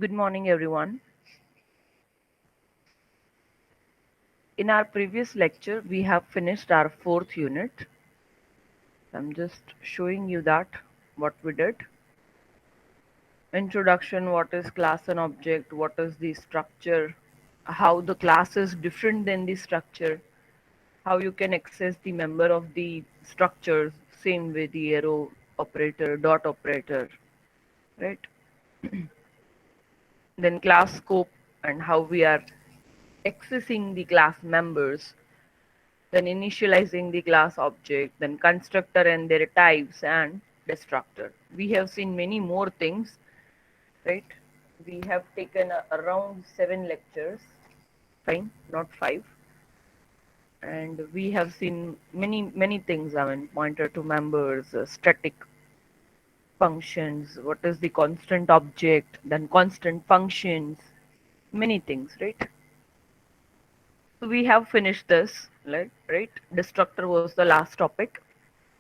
Good morning, everyone. In our previous lecture, we have finished our fourth unit. I'm just showing you that what we did. Introduction, what is class and object, what is the structure, how the class is different than the structure, how you can access the member of the structures, same with the arrow operator, dot operator, right? Then class scope and how we are accessing the class members, then initializing the class object, then constructor and their types and destructor. We have seen many more things, right? We have taken around 7 lectures, fine, not 5. And we have seen many things. I mean, pointer to members, static functions, what is the constant object, then constant functions, many things, right? So we have finished this, right? Destructor was the last topic,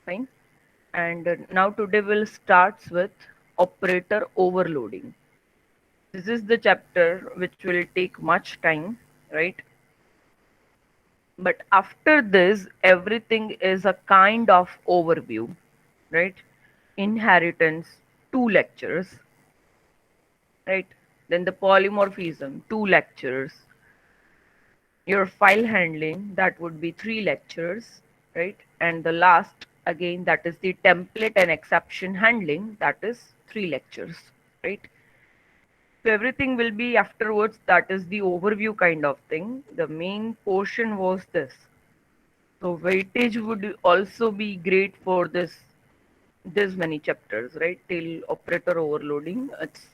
fine. And now today we'll start with operator overloading. This is the chapter which will take much time, right? But after this, everything is a kind of overview, right? Inheritance, 2 lectures, right? Then the polymorphism, 2 lectures. Your file handling, that would be 3 lectures, right? And the last, again, that is the template and exception handling, that is 3 lectures, right? So everything will be afterwards, that is the overview kind of thing. The main portion was this. So weightage would also be great for this many chapters, right? Till operator overloading. It's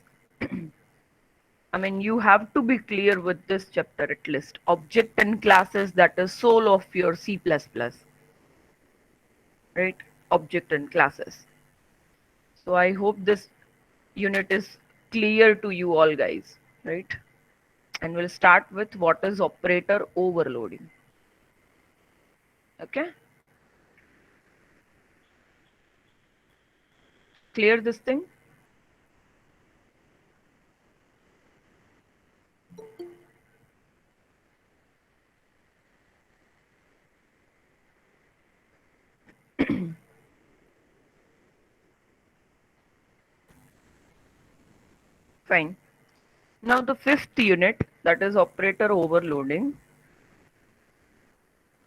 I mean, you have to be clear with this chapter at least. Object and classes, that is soul of your C++, right? Object and classes. So I hope this unit is clear to you all guys, right? And we'll start with what is operator overloading. Okay? Clear this thing? Fine. Now the fifth unit, that is operator overloading.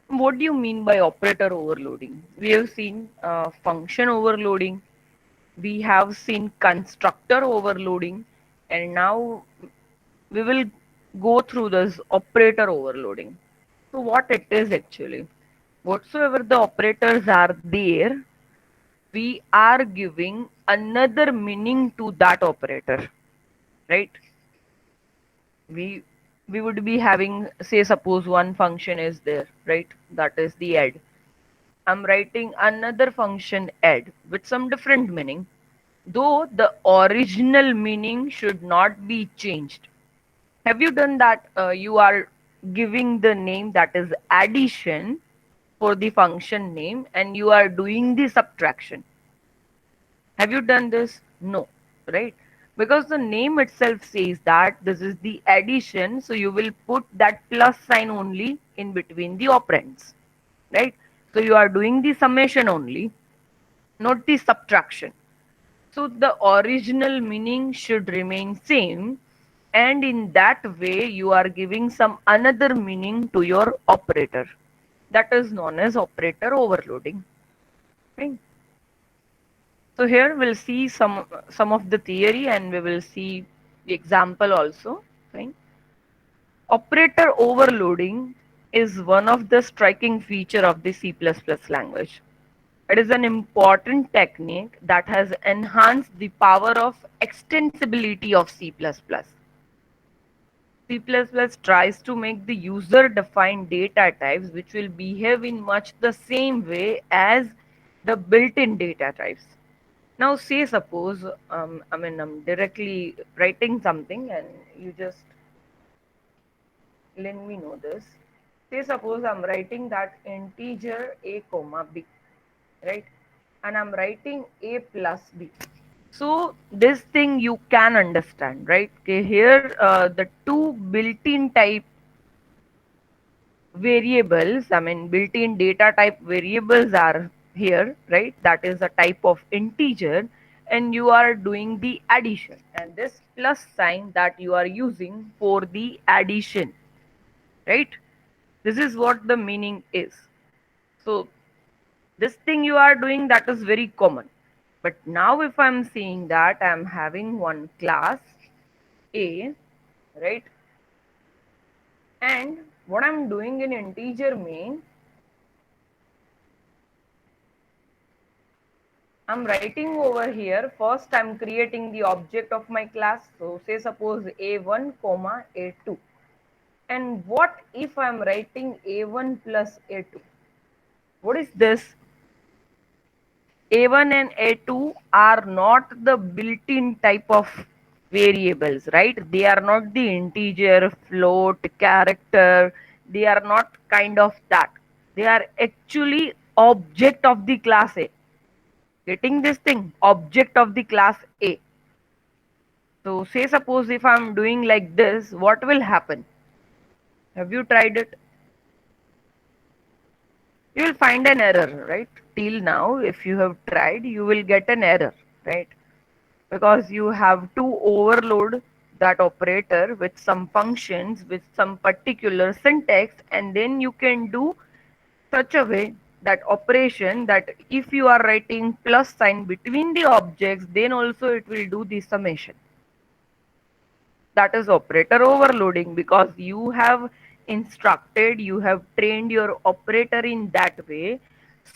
What do you mean by operator overloading? We have seen function overloading, we have seen constructor overloading, and now we will go through this operator overloading. So what it is actually? Whatsoever the operators are there, we are giving another meaning to that operator, right? We would be having, say suppose one function is there, right? That is the add. I'm writing another function add with some different meaning, though the original meaning should not be changed. Have you done that? You are giving the name, that is addition, for the function name, and you are doing the subtraction. Have you done this? No, right? Because the name itself says that this is the addition, so you will put that plus sign only in between the operands, right? So you are doing the summation only, not the subtraction. So the original meaning should remain same, and in that way you are giving some another meaning to your operator. That is known as operator overloading. Right? So here we'll see some of the theory and we will see the example also. Right? Operator overloading is one of the striking feature of the C++ language. It is an important technique that has enhanced the power of extensibility of C++. C++ tries to make the user-defined data types which will behave in much the same way as the built-in data types. Now say suppose, I'm directly writing something and you just let me know this. Say suppose I'm writing that integer a comma b, right? And I'm writing a plus b. So this thing you can understand, right? Okay, here the two built-in type variables, I mean built-in data type variables are here, right? That is a type of integer, and you are doing the addition, and this plus sign that you are using for the addition, right? This is what the meaning is. So this thing you are doing, that is very common. But now if I'm saying that I'm having one class A, right? And what I'm doing in integer main, I'm writing over here, first I'm creating the object of my class. So say suppose A1 comma A2. And what if I'm writing A1 plus A2? What is this? A1 and A2 are not the built-in type of variables, right? They are not the integer, float, character. They are not kind of that. They are actually object of the class A. Getting this thing? Object of the class A. So say suppose if I'm doing like this, what will happen? Have you tried it? You will find an error, right? Till now, if you have tried, you will get an error, right? Because you have to overload that operator with some functions with some particular syntax, and then you can do such a way that operation that if you are writing plus sign between the objects, then also it will do the summation. That is operator overloading, because you have instructed, you have trained your operator in that way,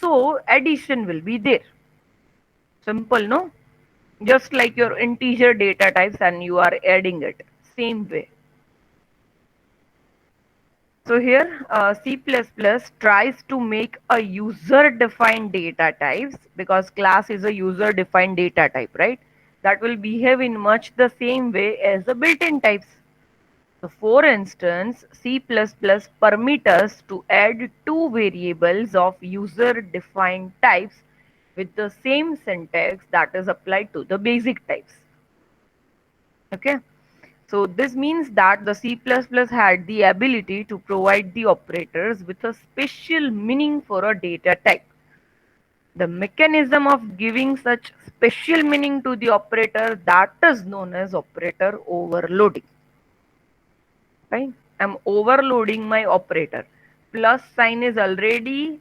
so addition will be there. Simple, no? Just like your integer data types and you are adding it same way. So here C++ tries to make a user defined data types, because class is a user defined data type, right? That will behave in much the same way as the built-in types. So for instance, C++ permit us to add two variables of user defined types with the same syntax that is applied to the basic types. Okay. So this means that the C++ had the ability to provide the operators with a special meaning for a data type. The mechanism of giving such special meaning to the operator, that is known as operator overloading. Right? I'm overloading my operator. Plus sign is already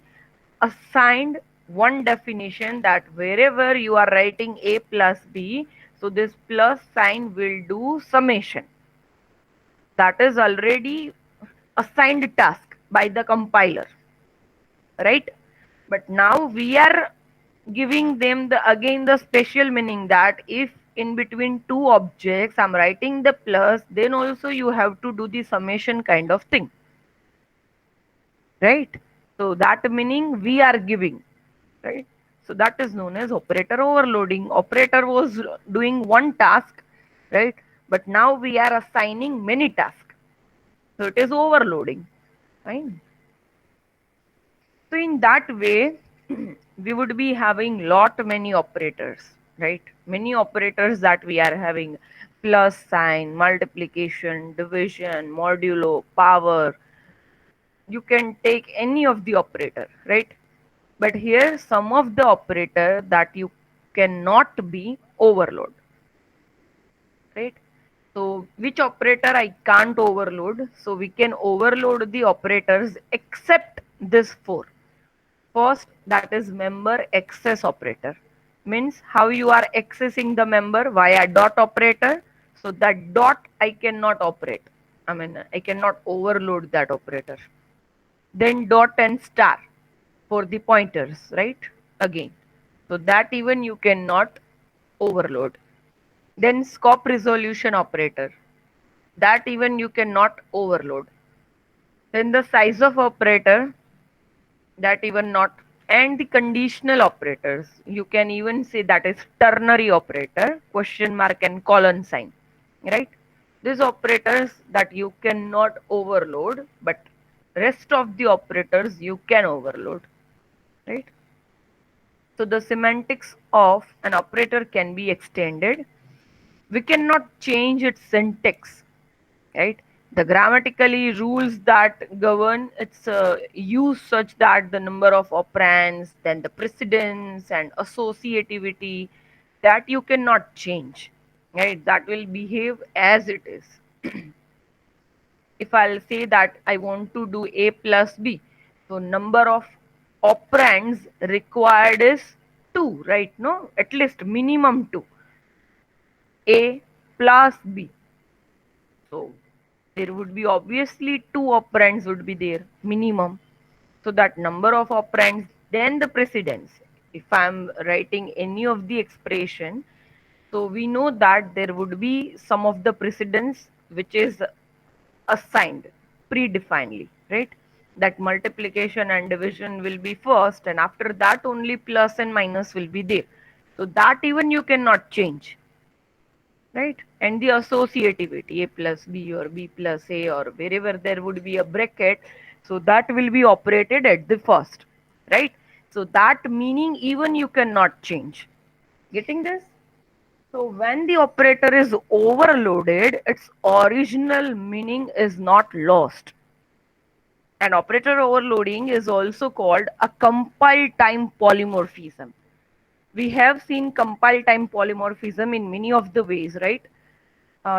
assigned one definition that wherever you are writing A plus B, so this plus sign will do summation. That is already assigned task by the compiler, right? But now we are giving them the again the special meaning that if in between two objects I'm writing the plus, then also you have to do the summation kind of thing, right? So that meaning we are giving, right? So that is known as operator overloading. Operator was doing one task, right? But now we are assigning many tasks, so it is overloading, right? So in that way, we would be having lot many operators, right? Many operators that we are having: plus sign, multiplication, division, modulo, power. You can take any of the operator, right? But here some of the operator that you cannot be overload, right? So which operator I can't overload? So we can overload the operators except this four. First, that is member access operator. Means how you are accessing the member via dot operator. So that dot I cannot operate. I mean, I cannot overload that operator. Then dot and star for the pointers, right? Again. So that even you cannot overload. Then scope resolution operator. That even you cannot overload. Then the size of operator, that even not. And the conditional operators, you can even say that is ternary operator, question mark and colon sign, right? These operators that you cannot overload, but rest of the operators you can overload, right? So the semantics of an operator can be extended. We cannot change its syntax, right? The grammatically rules that govern its use such that the number of operands, then the precedence and associativity, that you cannot change, right? That will behave as it is. If I'll say that I want to do a plus b, so number of operands required is 2, right? No, at least minimum 2, a plus b. So there would be obviously two operands would be there minimum. So that number of operands, then the precedence. If I'm writing any of the expression, so we know that there would be some of the precedence which is assigned predefinedly, right? That multiplication and division will be first, and after that only plus and minus will be there. So that even you cannot change, right? And the associativity, a plus b or b plus a, or wherever there would be a bracket, so that will be operated at the first, right? So that meaning even you cannot change. Getting this? So when the operator is overloaded, its original meaning is not lost. And operator overloading is also called a compile time polymorphism. We have seen compile time polymorphism in many of the ways, right?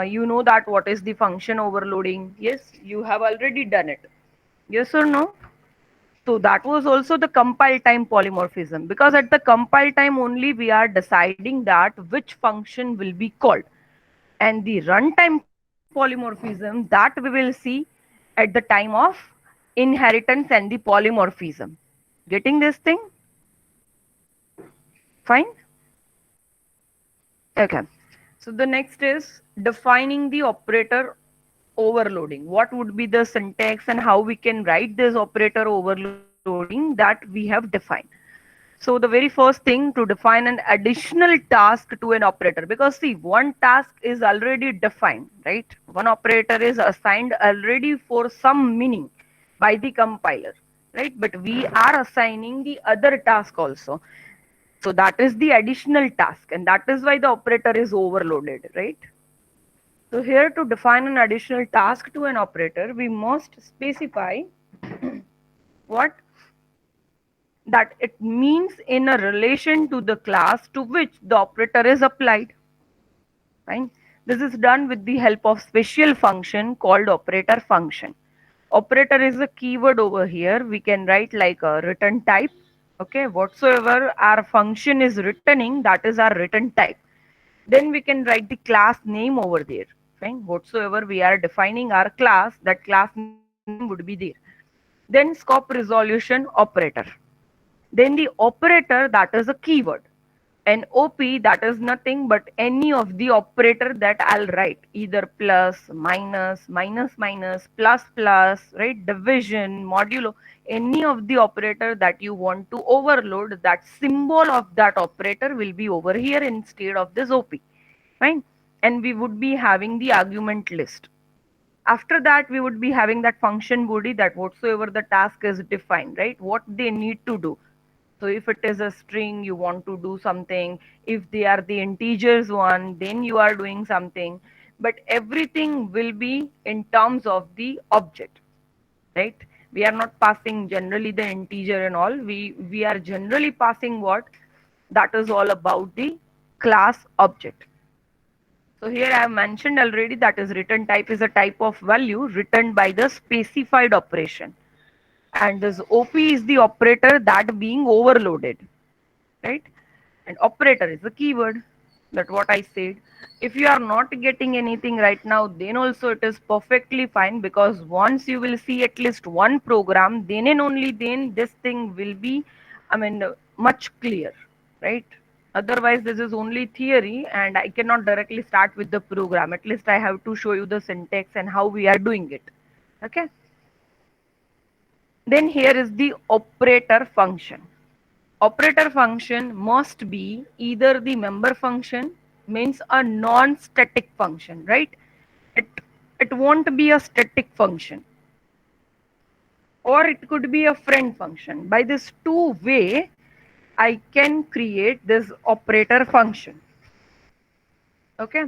You know that what is the function overloading. Yes, you have already done it. Yes or no? So that was also the compile time polymorphism, because at the compile time only we are deciding that which function will be called. And the runtime polymorphism, that we will see at the time of inheritance and the polymorphism. Getting this thing? Fine? Okay. So the next is defining the operator overloading. What would be the syntax and how we can write this operator overloading that we have defined. So the very first thing, to define an additional task to an operator, because see, one task is already defined, right? One operator is assigned already for some meaning by the compiler, right? But we are assigning the other task also. So that is the additional task, and that is why the operator is overloaded, right? So here, to define an additional task to an operator, we must specify what that it means in a relation to the class to which the operator is applied. Fine. This is done with the help of special function called operator function. Operator is a keyword over here. We can write like a return type. Okay, whatsoever our function is returning, that is our return type. Then we can write the class name over there. Fine. Whatsoever we are defining our class, that class name would be there. Then scope resolution operator. Then the operator, that is a keyword. And OP, that is nothing but any of the operator that I'll write, either plus, minus, minus, minus, plus, plus, right? Division, modulo, any of the operator that you want to overload, that symbol of that operator will be over here instead of this OP. Fine. And we would be having the argument list. After that, we would be having that function body, that whatsoever the task is defined, right? What they need to do. So if it is a string, you want to do something. If they are the integers one, then you are doing something. But everything will be in terms of the object, right? We are not passing generally the integer and all. We are generally passing what? That is all about the class object. So here I have mentioned already, that is return type is a type of value returned by the specified operation. And this OP is the operator that being overloaded, right? And operator is the keyword, that what I said. If you are not getting anything right now, then also it is perfectly fine, because once you will see at least one program, then and only then this thing will be, much clear, right? Otherwise, this is only theory and I cannot directly start with the program. At least I have to show you the syntax and how we are doing it. Okay. Then here is the operator function. Operator function must be either the member function, means a non-static function, right? It, it won't be a static function, or it could be a friend function. By this two way, I can create this operator function. Okay.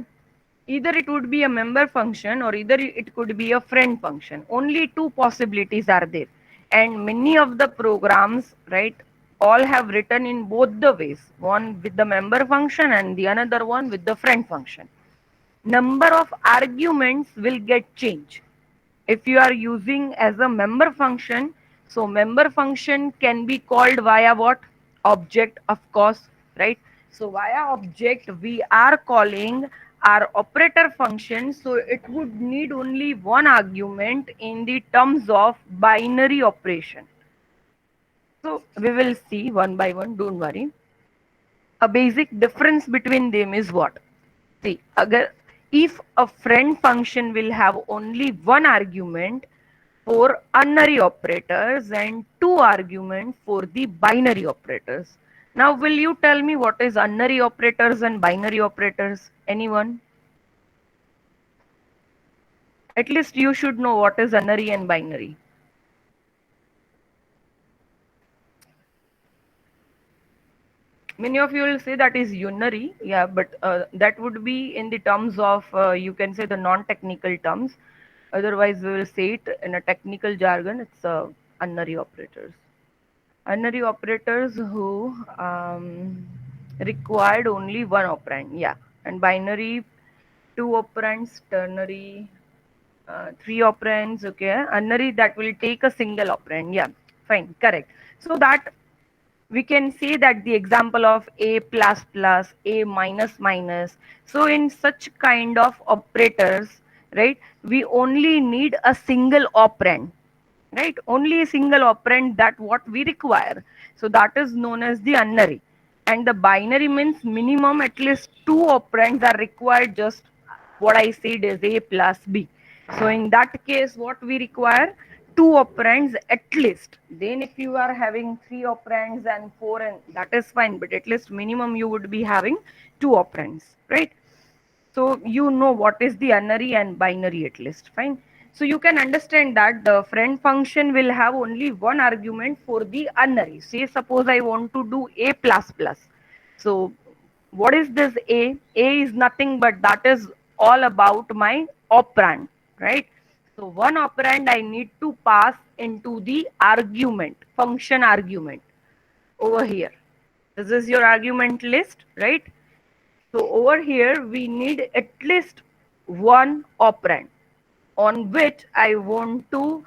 Either it would be a member function or either it could be a friend function. Only two possibilities are there. And many of the programs, right, all have written in both the ways. One with the member function and the another one with the friend function. Number of arguments will get changed. If you are using as a member function, so member function can be called via what? Object, of course, right? So via object we are calling our operator function, so it would need only one argument in the terms of binary operation. So we will see one by one, don't worry. A basic difference between them is what? See, if a friend function will have only one argument for unary operators and two arguments for the binary operators. Now, will you tell me what is unary operators and binary operators? Anyone? At least you should know what is unary and binary. Many of you will say that is unary, yeah, but that would be in the terms of, you can say the non-technical terms. Otherwise, we will say it in a technical jargon, it's unary operators. Unary operators who required only one operand, yeah, and binary, two operands, ternary, three operands, okay, unary that will take a single operand, yeah, fine, correct. So that we can say that the example of a plus plus, a minus minus. So in such kind of operators, right, we only need a single operand, right? Only a single operand, that what we require. So that is known as the unary. And the binary means minimum at least two operands are required, just what I said is a plus b. So in that case, what we require? Two operands at least. Then if you are having three operands and four, and that is fine, but at least minimum you would be having two operands, right? So you know what is the unary and binary at least, fine. So you can understand that the friend function will have only one argument for the unary. Say suppose I want to do a plus plus. So what is this a? A is nothing but that is all about my operand, right? So one operand I need to pass into the argument, function argument over here. This is your argument list, right? So over here we need at least one operand on which I want to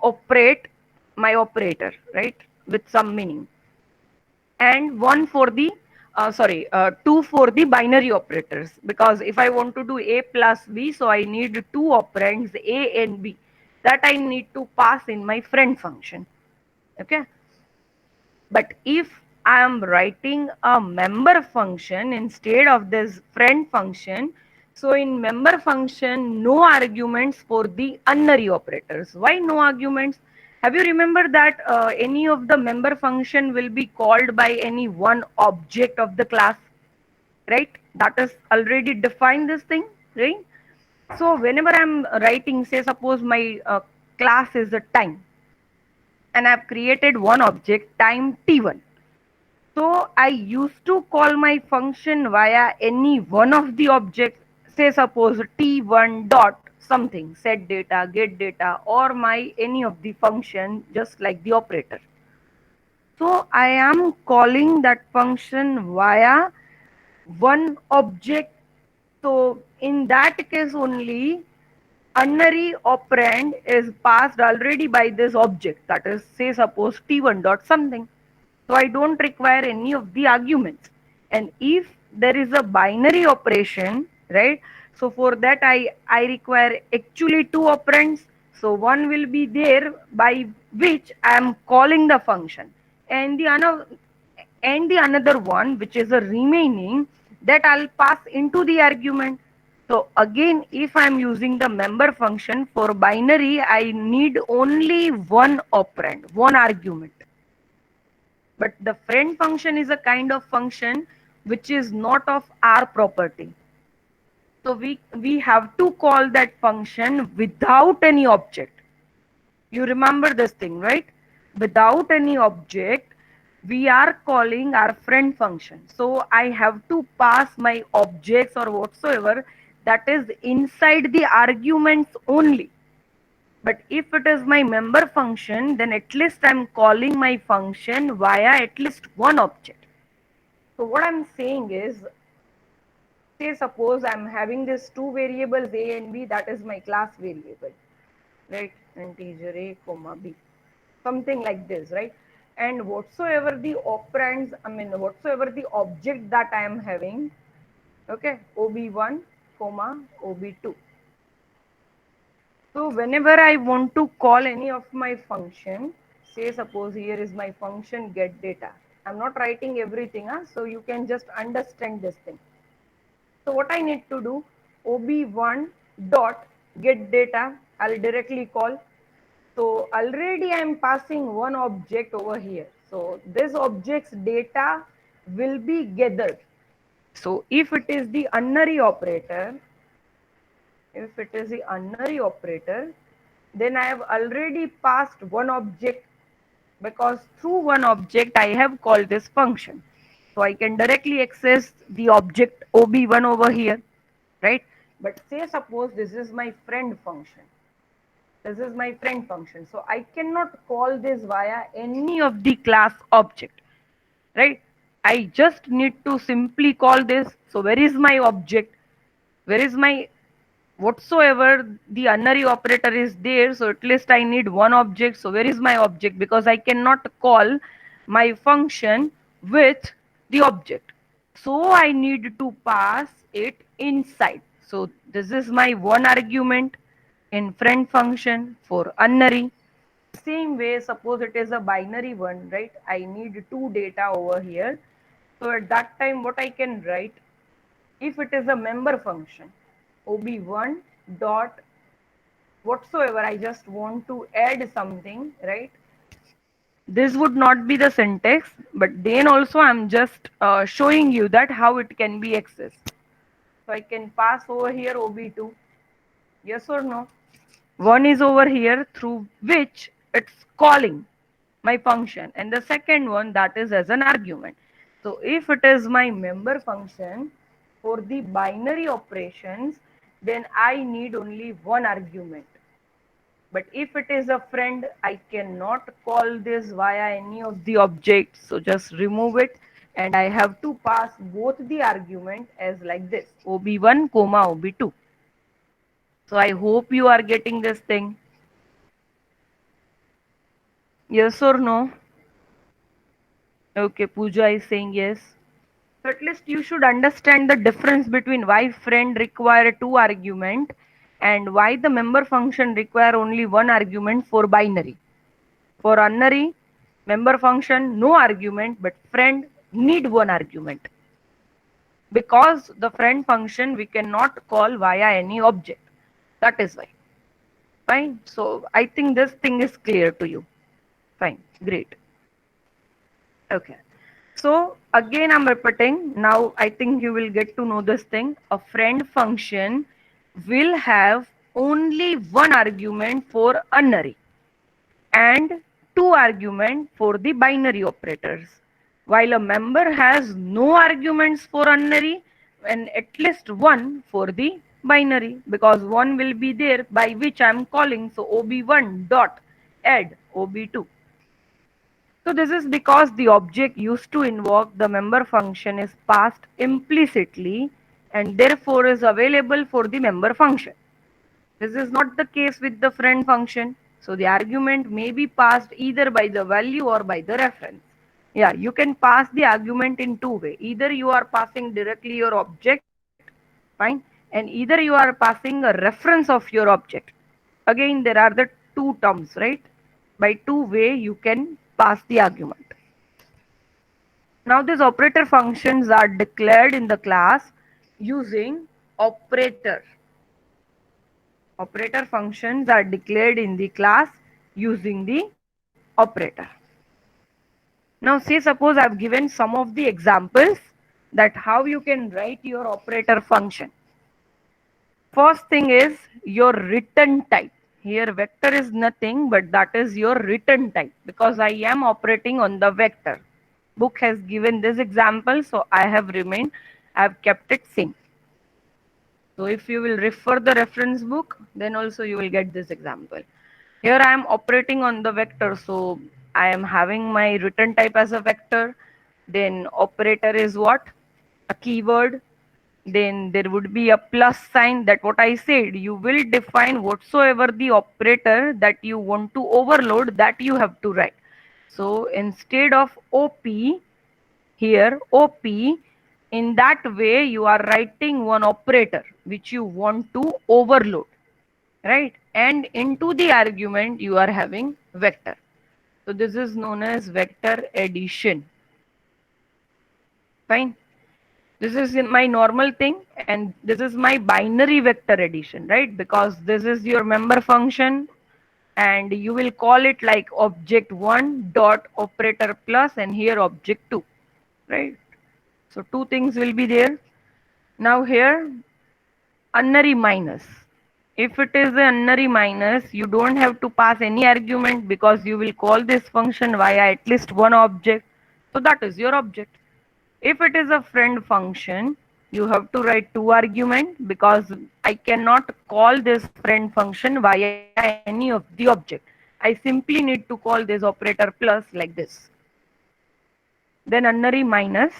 operate my operator, right, with some meaning, and one for the two for the binary operators, because if I want to do a plus b, so I need two operands a and b that I need to pass in my friend function. Okay. But if I am writing a member function instead of this friend function, so in member function, no arguments for the unary operators. Why no arguments? Have you remembered that any of the member function will be called by any one object of the class, right? That is already defined this thing, right? So whenever I'm writing, say suppose my class is a time, and I've created one object time t1. So I used to call my function via any one of the objects, say suppose t1 dot something, set data, get data, or my any of the function, just like the operator. So I am calling that function via one object. So in that case only, unary operand is passed already by this object, that is say suppose t1 dot something. So I don't require any of the arguments. And if there is a binary operation, right, so for that I require actually two operands. So one will be there by which I am calling the function, and the another one which is a remaining, that I'll pass into the argument. So again, if I'm using the member function for binary, I need only one operand, one argument. But the friend function is a kind of function which is not of our property. So we have to call that function without any object. You remember this thing, right? Without any object. we are calling our friend function. So I have to pass my objects or whatsoever that is inside the arguments only. But if it is my member function, then at least I'm calling my function via at least one object. So what I'm saying is, say suppose I'm having this two variables a and b, that is my class variable, right? Integer a comma b, something like this, right? And whatsoever the operands, I mean whatsoever the object that I am having, okay, ob1 comma ob2. So whenever I want to call any of my function, say suppose here is my function get data. I'm not writing everything, huh? So you can just understand this thing. So what I need to do, ob1 dot get data, I'll directly call. So already I'm passing one object over here. So this object's data will be gathered. So if it is the unary operator, then I have already passed one object, because through one object I have called this function. So I can directly access the object ob1 over here, right? But say suppose this is my friend function. This is my friend function. So I cannot call this via any of the class object, right? I just need to simply call this. So where is my object? Where is my whatsoever the unary operator is there? So at least I need one object. So where is my object? Because I cannot call my function with the object. So I need to pass it inside. So this is my one argument in friend function for unary. Same way, suppose it is a binary one, right? I need two data over here. So at that time, what I can write, if it is a member function, ob1 dot whatsoever, I just want to add something, right? This would not be the syntax, but then also I'm just showing you that how it can be accessed. So I can pass over here ob2, yes or no? One is over here through which it's calling my function, and the second one that is as an argument. So if it is my member function for the binary operations, then I need only one argument. But if it is a friend, I cannot call this via any of the objects. So just remove it, and I have to pass both the argument as like this, ob1 comma ob2. So I hope you are getting this thing. Yes or no? Okay, Pooja is saying yes. So at least you should understand the difference between why friend require two argument and why the member function require only one argument for binary. For unary, member function no argument, but friend need one argument. Because the friend function we cannot call via any object. That is why. Fine. So I think this thing is clear to you. Fine. Great. Okay. So again, I'm repeating. Now I think you will get to know this thing. A friend function will have only one argument for unary and two argument for the binary operators. While a member has no arguments for unary and at least one for the binary, because one will be there by which I am calling. So ob1 dot add ob2. So this is because the object used to invoke the member function is passed implicitly and therefore is available for the member function. This is not the case with the friend function. So the argument may be passed either by the value or by the reference. Yeah, you can pass the argument in two ways. Either you are passing directly your object, fine, and either you are passing a reference of your object. Again, there are the two terms, right? By two way you can pass the argument. Now these operator functions are declared in the class using operator. Operator functions are declared in the class using the operator. Now say suppose I've given some of the examples that how you can write your operator function. First thing is your return type. Here vector is nothing but that is your return type because I am operating on the vector. book has given this example, so I have kept it same. So if you will refer the reference book, then also you will get this example. Here I am operating on the vector, so I am having my return type as a vector. Then operator is what? A keyword. Then there would be a plus sign. That what I said. You will define whatsoever the operator that you want to overload, that you have to write. So instead of OP, here OP, in that way you are writing one operator which you want to overload, right? And into the argument you are having vector. So this is known as vector addition. Fine. This is in my normal thing, and this is my binary vector addition, right? Because this is your member function, and you will call it like object 1 dot operator plus, and here object 2, right? So two things will be there. Now here unary minus. If it is a unary minus, you don't have to pass any argument because you will call this function via at least one object. So that is your object. If it is a friend function, you have to write two argument because I cannot call this friend function via any of the object. I simply need to call this operator plus like this. Then unary minus.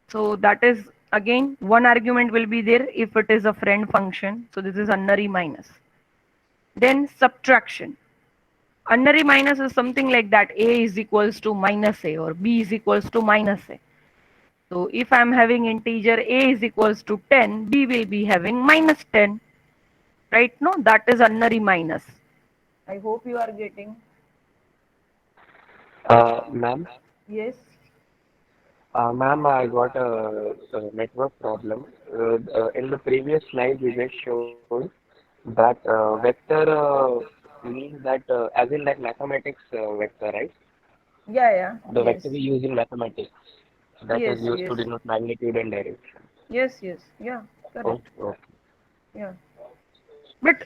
So that is again one argument will be there if it is a friend function. So this is unary minus. Then subtraction. Unary minus is something like that. A is equals to minus A or B is equals to minus A. So if I am having integer A is equals to 10, B will be having minus 10. Right? No, that is unary minus. I hope you are getting. Ma'am, Yes. ma'am, I got a network problem. In the previous slide, you just showed that vector means that, as in like mathematics vector, right? Yeah, yeah. The Yes. vector we use in mathematics that is Yes, used yes. to denote magnitude and direction. Yes, yes. Yeah, Oh, correct. okay. Yeah. But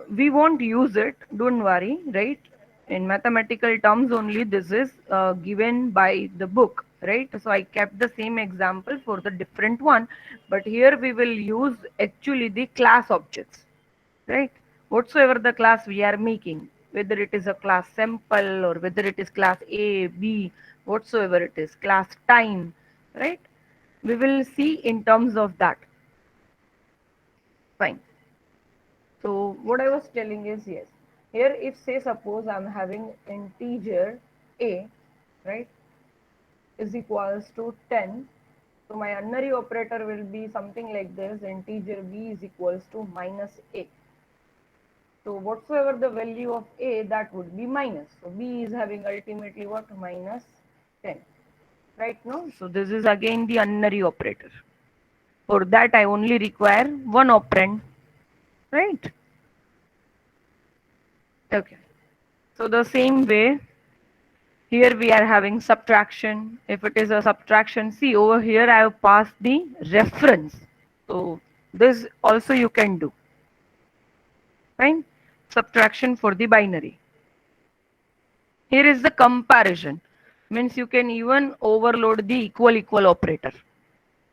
we won't use it, don't worry, right? In mathematical terms only, this is given by the book, right? So I kept the same example for the different one, but here we will use actually the class objects, right? Whatsoever the class we are making, whether it is a class sample or whether it is class A, B, whatsoever it is, class time, right? We will see in terms of that. Fine. So what I was telling is, yes, here if say suppose I'm having integer a, right, is equals to 10. So my unary operator will be something like this: integer b is equals to minus a. So whatsoever the value of a, that would be minus. So b is having ultimately what? Minus 10. Right now, so this is again the unary operator. For that I only require one operand, right? Okay. So the same way, here we are having subtraction. If it is a subtraction, see over here I have passed the reference. So this also you can do. Fine. Subtraction for the binary. Here is the comparison. Means you can even overload the equal equal operator.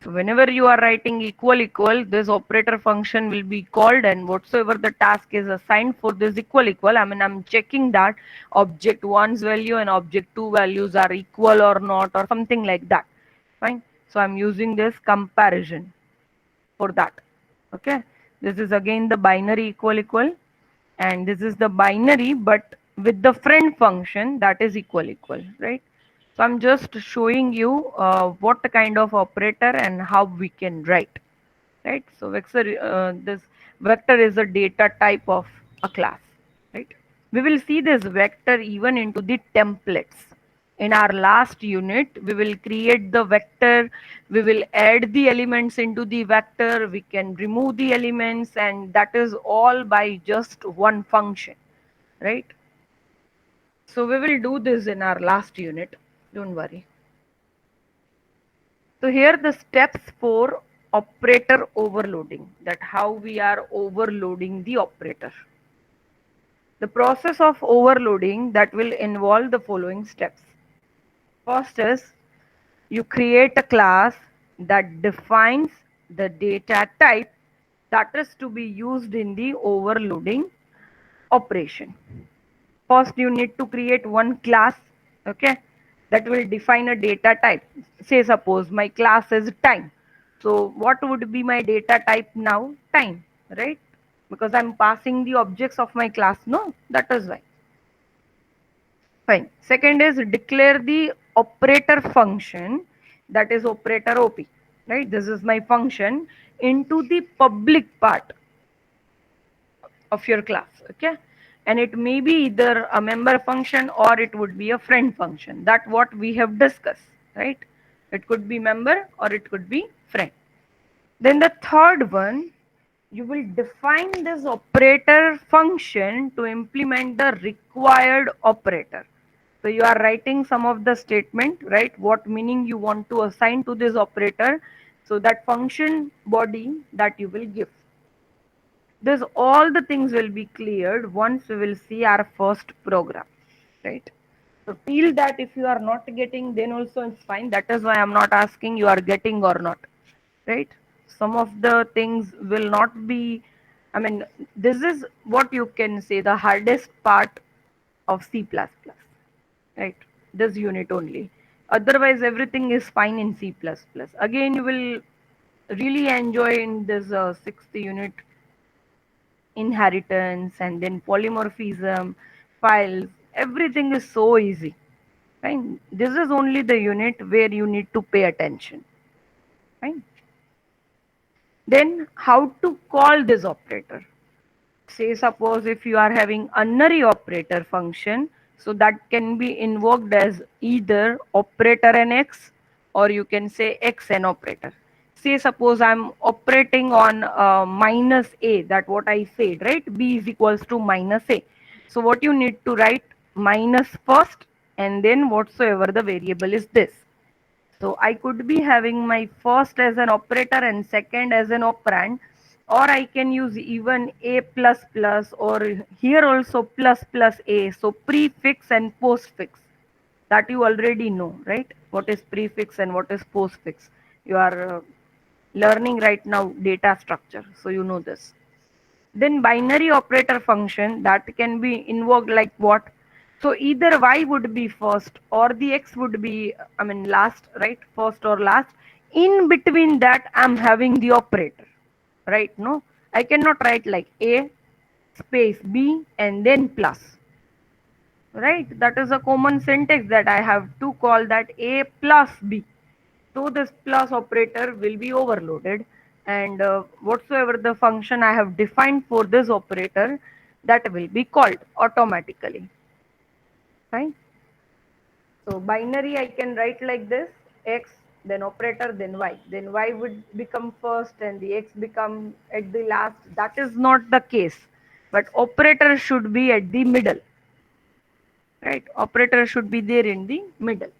So whenever you are writing equal equal, this operator function will be called, and whatsoever the task is assigned for this equal equal, I mean I'm checking that object 1's value and object 2 values are equal or not or something like that. Fine. So I'm using this comparison for that. Okay. This is again the binary equal equal, and this is the binary but with the friend function that is equal equal, right? So I'm just showing you what kind of operator and how we can write, right? So this vector is a data type of a class, right? We will see this vector even into the templates. In our last unit, we will create the vector, we will add the elements into the vector, we can remove the elements, and that is all by just one function, right? So we will do this in our last unit, don't worry. So here the steps for operator overloading, that how we are overloading the operator. The process of overloading that will involve the following steps. First is you create a class that defines the data type that is to be used in the overloading operation. First, you need to create one class, okay, that will define a data type. Say, suppose my class is time. So, what would be my data type now? Time, right? Because I'm passing the objects of my class, no? That is why. Fine. Second is declare the operator function, that is operator OP, right? This is my function into the public part of your class, okay? And it may be either a member function or it would be a friend function. That what we have discussed, right? It could be member or it could be friend. Then the third one, you will define this operator function to implement the required operator. So you are writing some of the statement, right? What meaning you want to assign to this operator. So that function body that you will give. This all the things will be cleared once we will see our first program, right? So till that if you are not getting, then also it's fine. That is why I'm not asking you are getting or not, right? Some of the things will not be, I mean, this is what you can say the hardest part of C++, right? This unit only. Otherwise, everything is fine in C++. Again, you will really enjoy in this sixth unit inheritance and then polymorphism, files. Everything is so easy. Right? This is only the unit where you need to pay attention. Right? Then how to call this operator? Say suppose if you are having unary operator function, so that can be invoked as either operator and x, or you can say x and operator. Say suppose I'm operating on minus a, that what I said, right? B is equals to minus a. So what you need to write, minus first and then whatsoever the variable is this. So I could be having my first as an operator and second as an operand, or I can use even a plus plus, or here also plus plus a. So prefix and postfix, that you already know, right? What is prefix and what is postfix? You are learning right now data structure, so you know this. Then binary operator function that can be invoked like what? So either y would be first or the x would be, I mean last, right? First or last. In between that I'm having the operator, right? No, I cannot write like a space b and then plus, right? That is a common syntax that I have to call that a plus b. So this plus operator will be overloaded, and whatsoever the function I have defined for this operator, that will be called automatically, right? So binary I can write like this, x, then operator, then y would become first and the x become at the last. That is not the case, but operator should be at the middle, right? Operator should be there in the middle.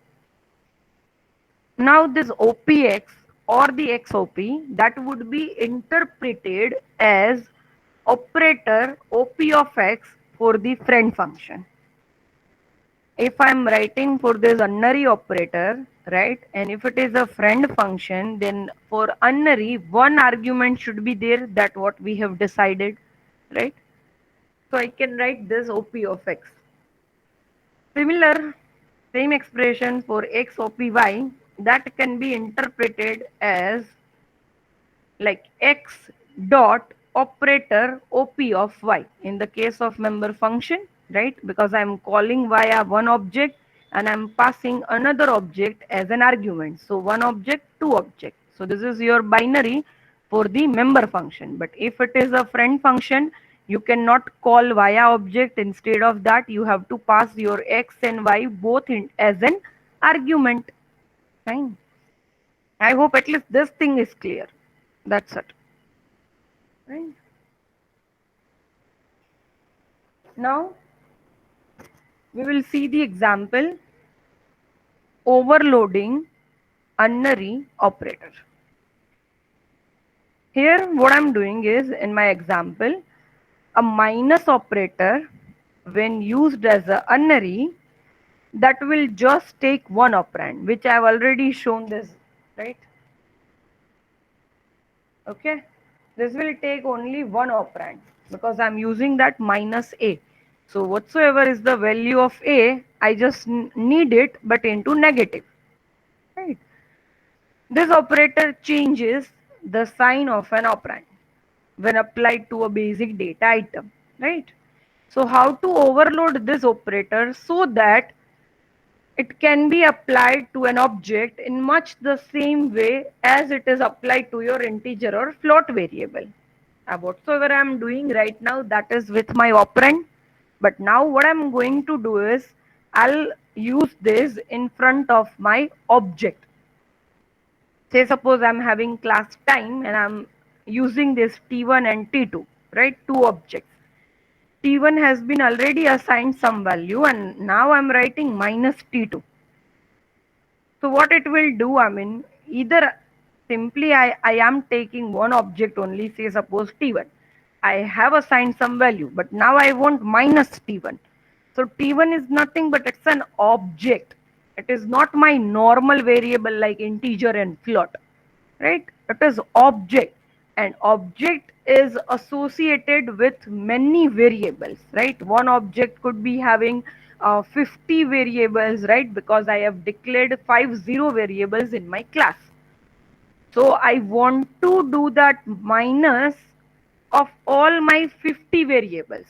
Now this OPX or the XOP, that would be interpreted as operator OP of X for the friend function. If I'm writing for this unary operator, right, and if it is a friend function, then for unary, one argument should be there, that what we have decided, right? So I can write this OP of X. Similar, same expression for X OPY, that can be interpreted as like x dot operator op of y in the case of member function, right? Because I'm calling via one object and I'm passing another object as an argument. So one object, two object. So this is your binary for the member function. But if it is a friend function, you cannot call via object. Instead of that, you have to pass your x and y both in, as an argument. Fine. I hope at least this thing is clear. That's it. Right. Now we will see the example overloading unary operator. Here what I'm doing is, in my example, a minus operator when used as a unary, that will just take one operand, which I've already shown this, right? Okay, this will take only one operand because I'm using that minus a. So whatsoever is the value of a, I just need it but into negative, right? This operator changes the sign of an operand when applied to a basic data item, right? So how to overload this operator so that it can be applied to an object in much the same way as it is applied to your integer or float variable. Whatsoever I am doing right now, that is with my operand. But now what I'm going to do is I'll use this in front of my object. Say suppose I'm having class time and I'm using this T1 and T2, right? Two objects. T1 has been already assigned some value and now I'm writing minus T2. So what it will do, I mean, either simply I am taking one object only, say suppose T1. I have assigned some value, but now I want minus T1. So T1 is nothing but it's an object. It is not my normal variable like integer and float, right? It is object, and object is associated with many variables, right? One object could be having 50 variables, right? Because I have declared 50 variables in my class. So I want to do that minus of all my 50 variables,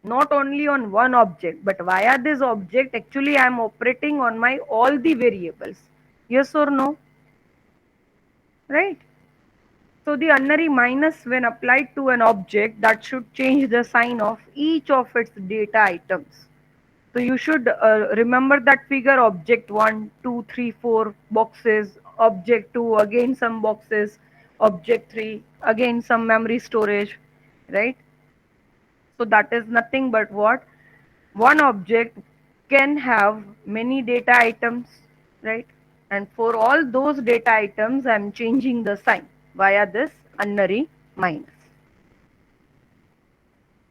not only on one object, but via this object actually I am operating on my all the variables. Yes or no? Right? So the unary minus when applied to an object, that should change the sign of each of its data items. So you should remember that figure: object 1, 2, 3, 4 boxes, object 2 again some boxes, object 3 again some memory storage, right? So that is nothing but what? One object can have many data items, right? And for all those data items, I'm changing the sign via this unary minus.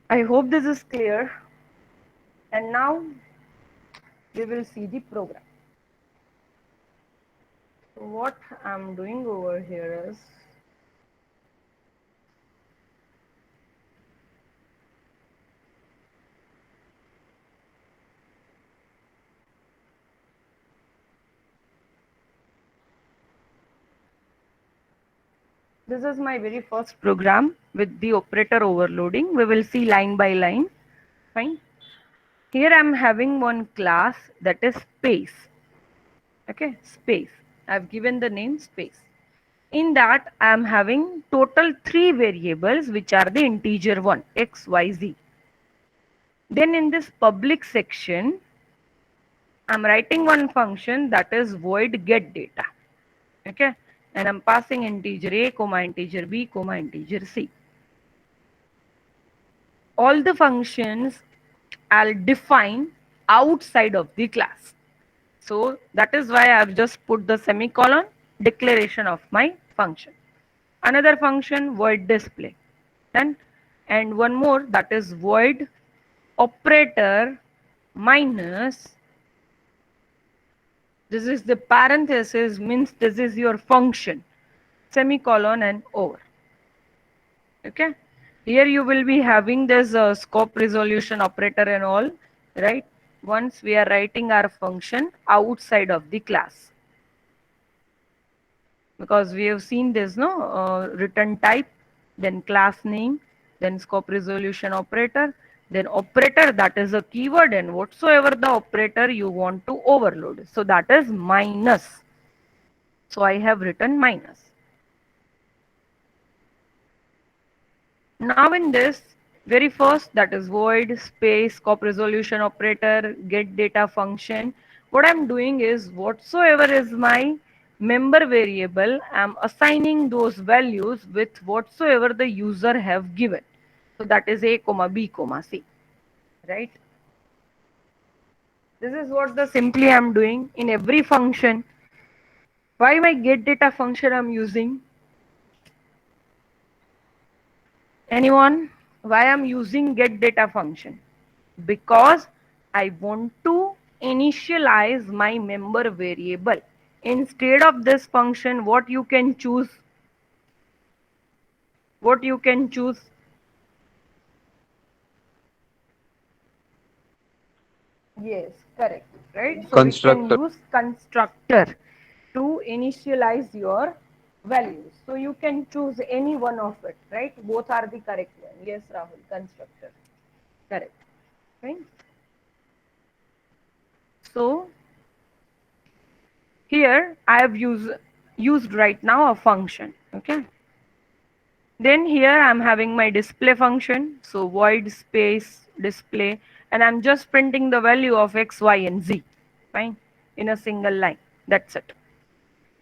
I hope this is clear. And now we will see the program. So what I'm doing over here is this is my very first program with the operator overloading. We will see line by line. Fine. Here I'm having one class that is space. Okay, space. I've given the name space. In that I'm having total 3 variables which are the integer one, x, y, z. Then in this public section, I'm writing one function that is void get data. Okay, and I'm passing integer a, comma integer b, comma integer c. All the functions I'll define outside of the class. So that is why I've just put the semicolon, declaration of my function. Another function void display, done. And one more, that is void operator minus, this is the parenthesis, means this is your function, semicolon and over. Okay, here you will be having this scope resolution operator and all, right? Once we are writing our function outside of the class, because we have seen this, no, return type, then class name, then scope resolution operator, then operator, that is a keyword, and whatsoever the operator you want to overload, so that is minus. So I have written minus. Now in this very first, that is void space scope resolution operator get data function, what I'm doing is whatsoever is my member variable, I'm assigning those values with whatsoever the user have given. So that is a comma b comma c, right? This is what the simply I'm doing in every function. Why my get data function I'm using? Anyone? Why I'm using get data function? Because I want to initialize my member variable. Instead of this function, what you can choose? What you can choose? Yes, correct, right? So we can Constructor. use constructor to initialize your values. So you can choose any one of it, right? Both are the correct one. Yes, Rahul, constructor. Correct. Right? So here I have used right now a function. Okay. Then here I'm having my display function. So void space display, and I'm just printing the value of x, y, and z. Fine. In a single line. That's it.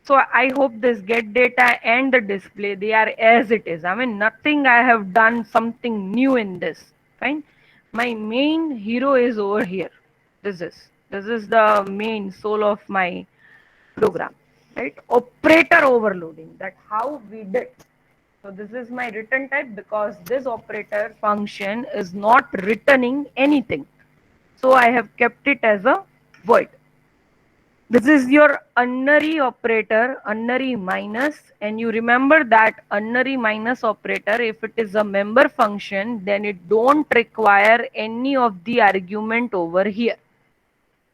So I hope this get data and the display, they are as it is. I mean, nothing I have done something new in this. Fine. My main hero is over here. This is the main soul of my program. Right? Operator overloading. That how we did. So this is my return type because this operator function is not returning anything. So I have kept it as a void. This is your unary operator, unary minus, and you remember that unary minus operator, if it is a member function, then it don't require any of the argument over here.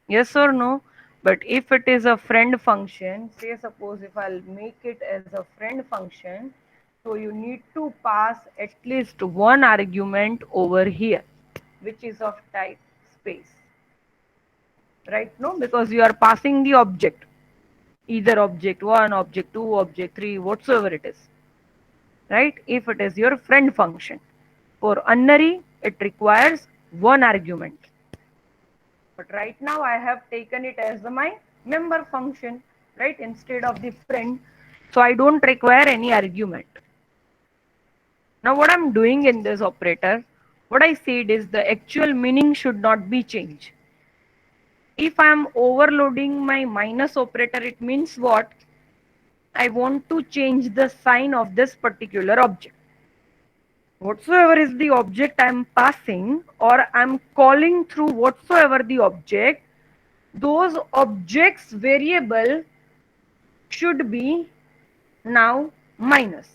Yes or no? But if it is a friend function, say suppose if I'll make it as a friend function, so you need to pass at least one argument over here, which is of type space. Right? No? Because you are passing the object, either object 1, object 2, object 3, whatsoever it is, right? If it is your friend function. For unary, it requires one argument. But right now I have taken it as my member function, right? Instead of the friend. So I don't require any argument. Now what I'm doing in this operator, what I said is the actual meaning should not be changed. If I'm overloading my minus operator, it means what? I want to change the sign of this particular object. Whatsoever is the object I'm passing or I'm calling through whatsoever the object, those objects variable should be now minus.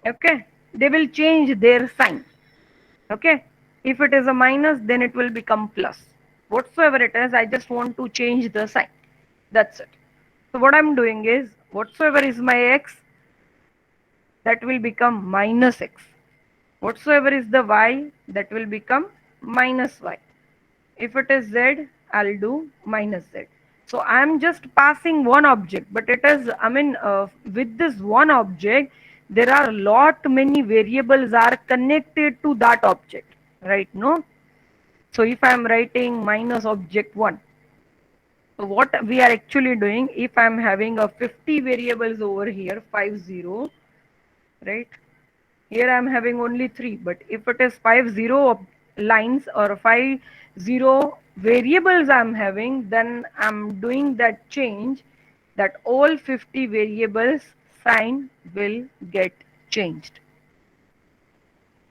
Okay, they will change their sign. Okay, if it is a minus, then it will become plus. Whatsoever it is, I just want to change the sign. That's it. So what I'm doing is whatsoever is my x, that will become minus x. Whatsoever is the y, that will become minus y. If it is z, I'll do minus z. So I'm just passing one object, but it is, I mean, with this one object, there are lot many variables are connected to that object, right? No. So if I'm writing minus object 1, so what we are actually doing, if I'm having a 50 variables over here, 50, right? Here I am having only 3, but if it is 50 lines or 50 variables I am having, then I am doing that change that all 50 variables sign will get changed.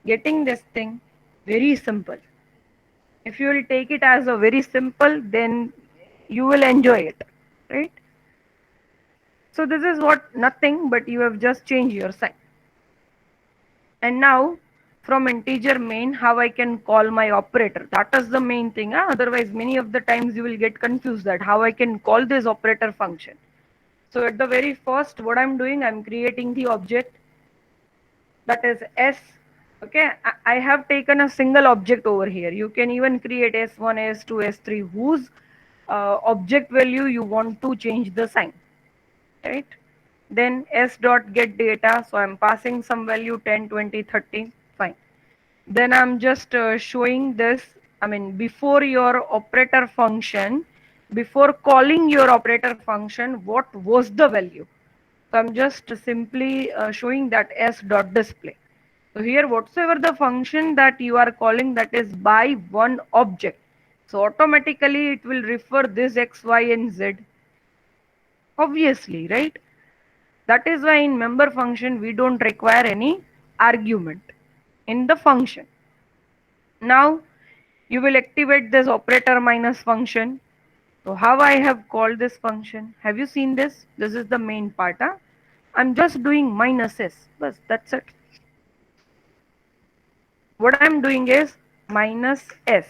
Getting this thing very simple. If you will take it as a very simple, then you will enjoy it, right? So this is what nothing but you have just changed your sign. And now from integer main, how I can call my operator. That is the main thing. Huh? Otherwise, many of the times you will get confused that how I can call this operator function. So at the very first, what I'm doing, I'm creating the object that is S. Okay, I have taken a single object over here. You can even create S1, S2, S3, whose object value you want to change the sign, right? Then S dot get data. So I'm passing some value 10, 20, 30. Fine. Then I'm just showing this, I mean, before your operator function, before calling your operator function, what was the value? So I'm just simply showing that s dot display. So here whatsoever the function that you are calling, that is by one object. So automatically it will refer this x, y, and z. Obviously, right? That is why in member function we don't require any argument in the function. Now you will activate this operator minus function. So how I have called this function? Have you seen this? This is the main part. Huh? I'm just doing minus s. Bas, that's it. What I'm doing is minus s.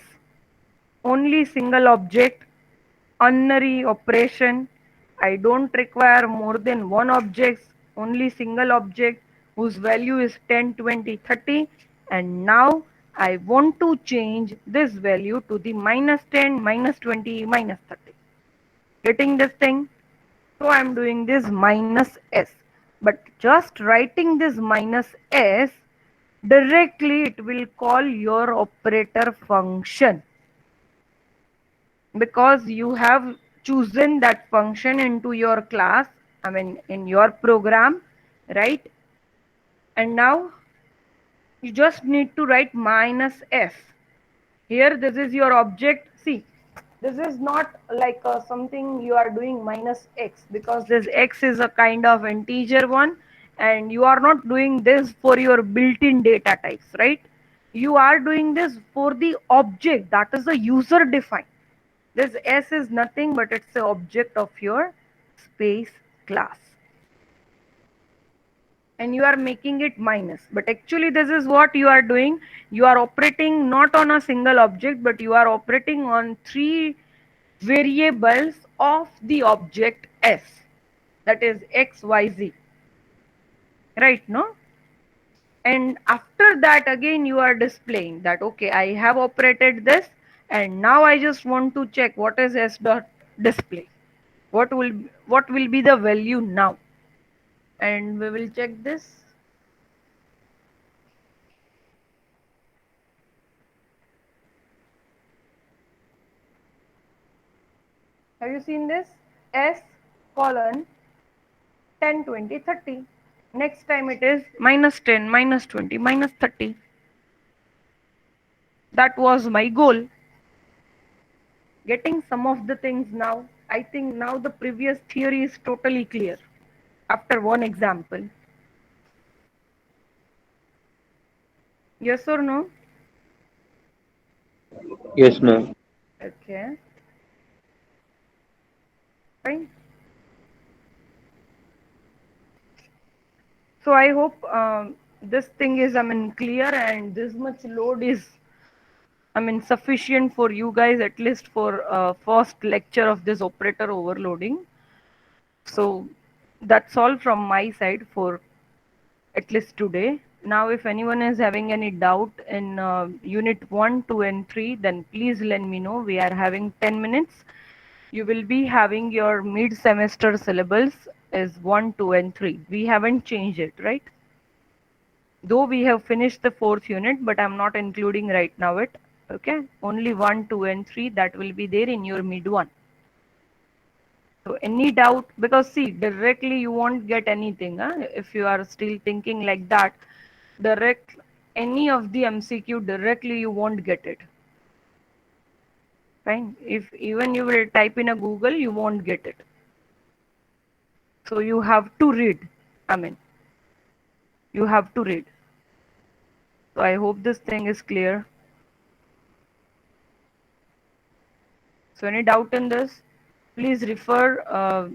Only single object, unary operation. I don't require more than one object, only single object whose value is 10, 20, 30. And now I want to change this value to the minus 10, minus 20, minus 30. Getting this thing? So I'm doing this minus s. But just writing this minus s, directly it will call your operator function, because you have chosen that function into your class, I mean in your program, right? And now you just need to write minus s. Here this is your object. See, this is not like something you are doing minus x, because this x is a kind of integer one, and you are not doing this for your built-in data types, right? You are doing this for the object that is a user defined. This s is nothing but it's the object of your space class, and you are making it minus. But actually this is what you are doing. You are operating not on a single object, but you are operating on three variables of the object s, that is x, y, z, right? No? And after that again you are displaying that, okay, I have operated this, and now I just want to check what is s dot display, what will be the value now. And we will check this. Have you seen this? S colon 10, 20, 30. Next time it is minus 10, minus 20, minus 30. That was my goal. Getting some of the things now. I think now the previous theory is totally clear after one example. Yes or no? Yes, ma'am. Okay, fine. So I hope this thing is, I mean, clear, and this much load is, I mean, sufficient for you guys, at least for first lecture of this operator overloading. So that's all from my side for at least today. Now, if anyone is having any doubt in unit 1, 2, and 3, then please let me know. We are having 10 minutes. You will be having your mid-semester syllabus is 1, 2, and 3. We haven't changed it, right? Though we have finished the fourth unit, but I'm not including right now it. Okay, only 1, 2, and 3 that will be there in your mid 1. So any doubt, because see, directly you won't get anything, huh? If you are still thinking like that, direct any of the MCQ directly you won't get it. Fine. If even you will type in a Google, you won't get it. So you have to read. I mean, you have to read. So I hope this thing is clear. So any doubt in this, please refer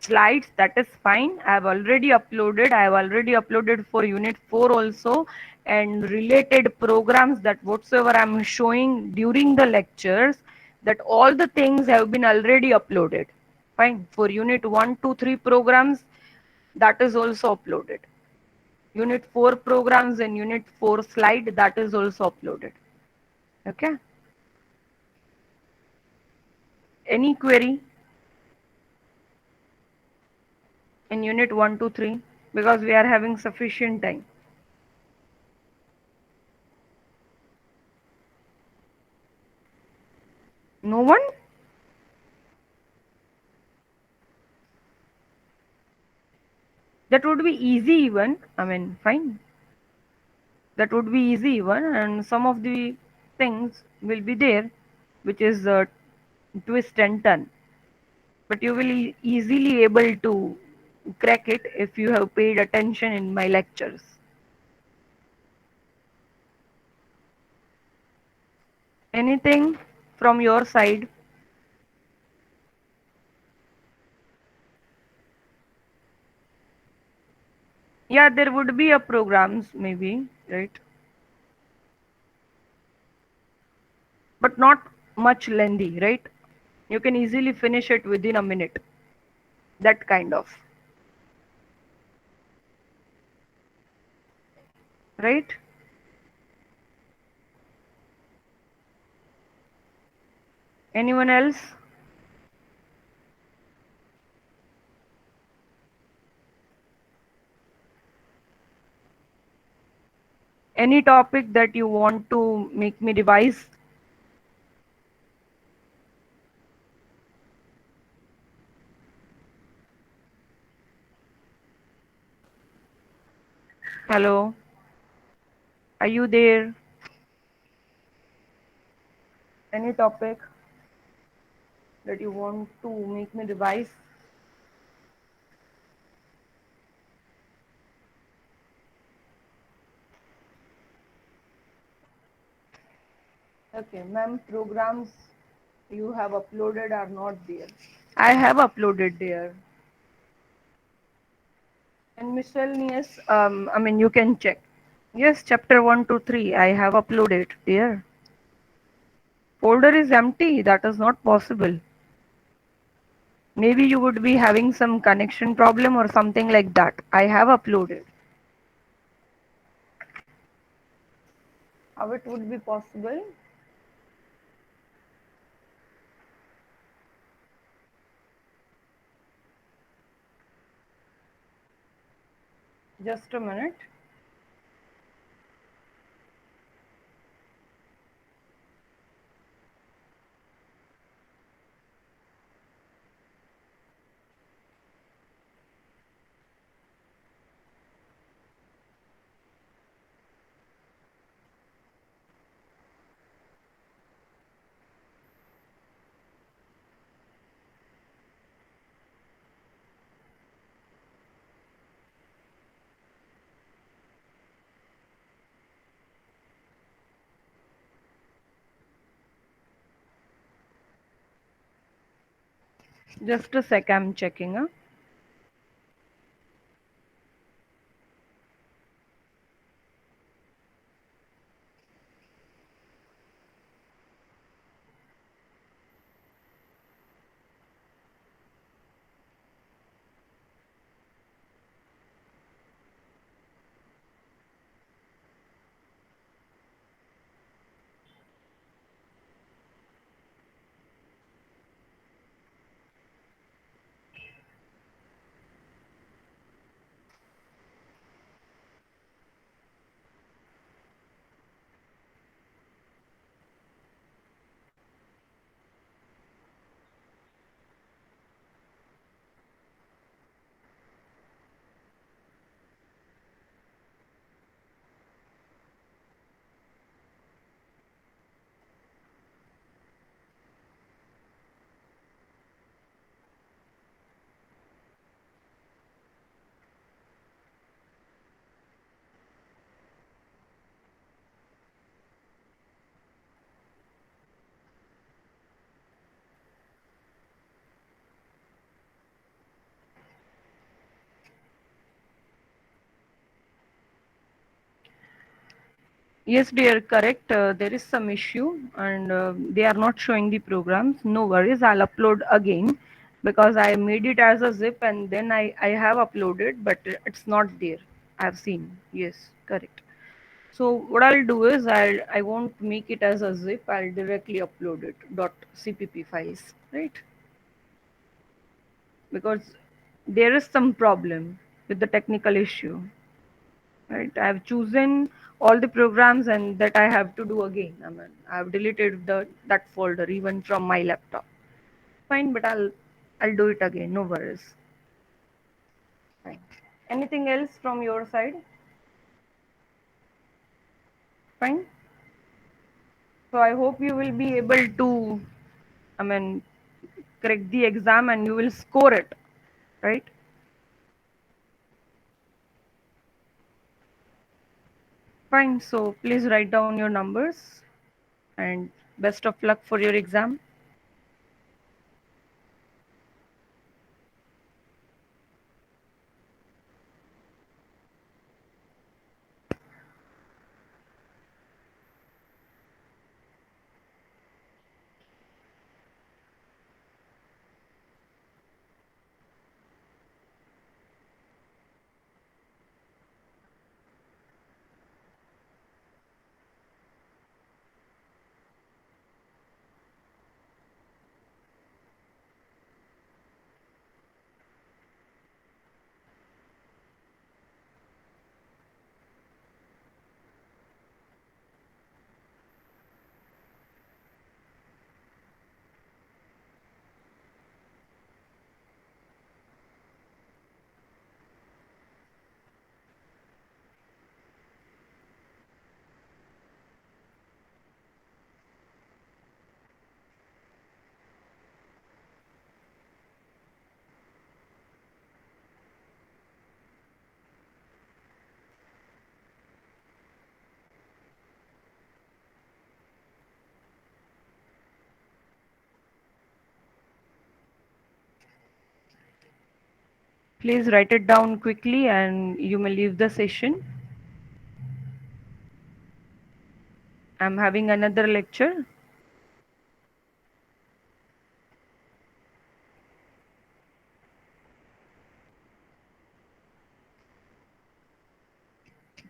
slides. That is fine. I have already uploaded for unit 4 also, and related programs, that whatsoever I'm showing during the lectures, that all the things have been already uploaded. Fine. For unit 1, 2, 3 programs, that is also uploaded. Unit 4 programs and unit 4 slide, that is also uploaded. Okay. Any query in unit 1, 2, 3, because we are having sufficient time. No one? That would be easy even. I mean, fine. That would be easy even, and some of the things will be there, which is twist and turn. But you will easily able to crack it if you have paid attention in my lectures. Anything from your side? Yeah, there would be a programs maybe, right? But not much lengthy, right? You can easily finish it within a minute. That kind of, right? Anyone else? Any topic that you want to make me revise? Hello, are you there? Any topic that you want to make me revise? Okay, ma'am, programs you have uploaded are not there. I have uploaded there. And miscellaneous, I mean, you can check. Yes, chapter 1 to 3, I have uploaded there. Folder is empty, that is not possible. Maybe you would be having some connection problem or something like that. I have uploaded. How it would be possible? Just a minute. Just a sec, I'm checking. Huh? Yes, dear, correct. There is some issue and they are not showing the programs. No worries, I'll upload again because I made it as a zip and then I have uploaded, but it's not there. I've seen. Yes, correct. So what I'll do is I won't make it as a zip. I'll directly upload it .cpp files, right? Because there is some problem with the technical issue. Right, I've chosen all the programs and that I have to do again. I mean, I've deleted the that folder even from my laptop. Fine, but I'll do it again. No worries. Fine. Anything else from your side? Fine. So I hope you will be able to, I mean, correct the exam and you will score it, right? Fine. So please write down your numbers and best of luck for your exam. Please write it down quickly and you may leave the session. I'm having another lecture.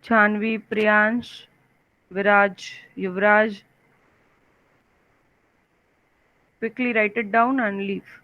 Janvi, Priyansh, Viraj, Yuvraj, quickly write it down and leave.